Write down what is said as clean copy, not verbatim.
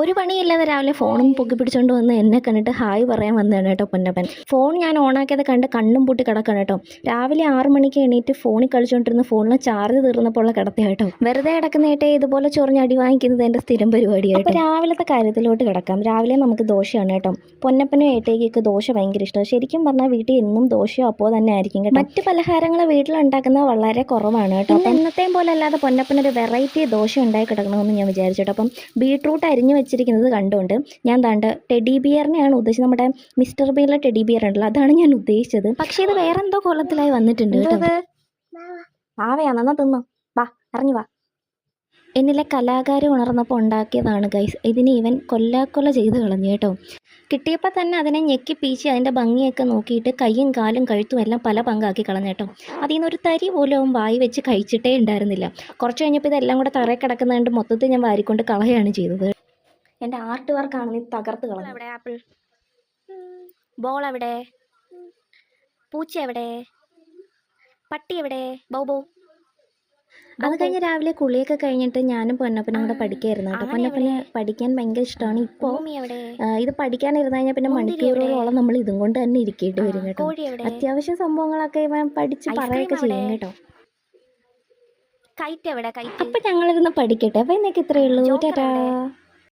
ഒരു പണിയില്ലാതെ രാവിലെ ഫോണും പൊക്കി പിടിച്ചുകൊണ്ട് വന്ന് എന്നെ കണ്ടിട്ട് ഹായ് പറയാൻ വന്നതാണ് കേട്ടോ പൊന്നപ്പൻ. ഫോൺ ഞാൻ ഓണാക്കിയത് കണ്ട് കണ്ണും പൂട്ടി കിടക്കണം കേട്ടോ. രാവിലെ 6 മണിക്ക് എണീറ്റ് ഫോണിൽ കളിച്ചുകൊണ്ടിരുന്ന ഫോണിൽ ചാർജ് തീർന്നപ്പോൾ ഉള്ള കിടത്തി കേട്ടോ. വെറുതെ കിടക്കുന്നേട്ടെ ഇതുപോലെ ചൊറിഞ്ഞ് അടി വാങ്ങിക്കുന്നത് എൻ്റെ സ്ഥിരം പരിപാടിയായിട്ട്. അപ്പോൾ രാവിലത്തെ കാര്യത്തിലോട്ട് കിടക്കാം. രാവിലെ നമുക്ക് ദോശയാണ് കേട്ടോ. പൊന്നപ്പനും ഏട്ടയ്ക്കൊക്കെ ദോശ ഭയങ്കര ഇഷ്ടമാണ്. ശരിക്കും പറഞ്ഞാൽ വീട്ടിൽ എന്നും ദോശയോ അപ്പോൾ തന്നെ ആയിരിക്കും കേട്ടോ. മറ്റ് പലഹാരങ്ങൾ വീട്ടിലുണ്ടാക്കുന്നത് വളരെ കുറവാണ് കേട്ടോ. അപ്പം ഇന്നത്തെയും പോലെ അല്ലാതെ പൊന്നപ്പനൊരു വെറൈറ്റി ദോശ ഉണ്ടായി കിടക്കണമെന്ന് ഞാൻ വിചാരിച്ചു കേട്ടോ. അപ്പം ബീട്രൂട്ട് അരിഞ്ഞ് വെച്ചിരിക്കുന്നത് കണ്ടുകൊണ്ട് ഞാൻ ടെഡി ബിയറിനെയാണ് ഉദ്ദേശിച്ചത്. നമ്മുടെ മിസ്റ്റർ ബീറിലെ ടെഡി ബിയർ ഉണ്ടല്ലോ, അതാണ് ഞാൻ ഉദ്ദേശിച്ചത്. പക്ഷേ ഇത് വേറെ എന്തോ കൊള്ളത്തിലായി വന്നിട്ടുണ്ട് കേട്ടോ. ആവയാ നന്നാ തിന്നോ, വാ ഇറങ്ങി വാ. എന്നിലെ കലാകാരം ഉണർന്നപ്പോൾ ഉണ്ടാക്കിയതാണ് ഗൈസ്. ഇതിന് ഇവൻ കൊല്ലാക്കൊല ചെയ്ത് കളഞ്ഞു കേട്ടോ. കിട്ടിയപ്പോൾ തന്നെ അതിനെ ഞെക്കി പീച്ച് അതിൻ്റെ ഭംഗിയൊക്കെ നോക്കിയിട്ട് കയ്യും കാലും കഴുത്തും എല്ലാം പല പങ്കാക്കി കളഞ്ഞു കേട്ടോ. അതിൽ നിന്നൊരു തരി പോലും അവൻ വായി വെച്ച് കഴിച്ചിട്ടേ ഉണ്ടായിരുന്നില്ല. കുറച്ച് കഴിഞ്ഞപ്പോൾ ഇതെല്ലാം കൂടെ തറയിൽ കിടക്കുന്നതുകൊണ്ട് മൊത്തത്തിൽ ഞാൻ വാരിക്കൊണ്ട് കളയാണ് ചെയ്തത്. എൻ്റെ ആർട്ട് വർക്കാണ് നീ തകർത്ത് കളഞ്ഞു. അവിടെ ആപ്പിൾ, ബോൾ എവിടെ, പൂച്ച എവിടെ, പട്ടി എവിടെ, ബൗ ബൗ. അത് കഴിഞ്ഞ് രാവിലെ കുളിയൊക്കെ കഴിഞ്ഞിട്ട് ഞാനും പൊന്നപ്പനും കൂടെ പഠിക്കായിരുന്നു കേട്ടോ. പൊന്നപ്പന് പഠിക്കാൻ ഭയങ്കര ഇഷ്ടമാണ്. ഇപ്പോൾ ഇത് പഠിക്കാനിരുന്ന് കഴിഞ്ഞാൽ പിന്നെ മണിക്കൂറുകളോളം നമ്മൾ ഇതും കൊണ്ട് തന്നെ ഇരിക്കേണ്ടി വരും കേട്ടോ. അത്യാവശ്യ സംഭവങ്ങളൊക്കെ ഇവൻ പഠിച്ച് പറയുകയൊക്കെ ചെയ്യും കേട്ടോ. അപ്പം ഞങ്ങളിരുന്ന് പഠിക്കട്ടെ. അപ്പം എന്നൊക്കെ ഇത്രയേ ഉള്ളൂ. ടാറ്റാ.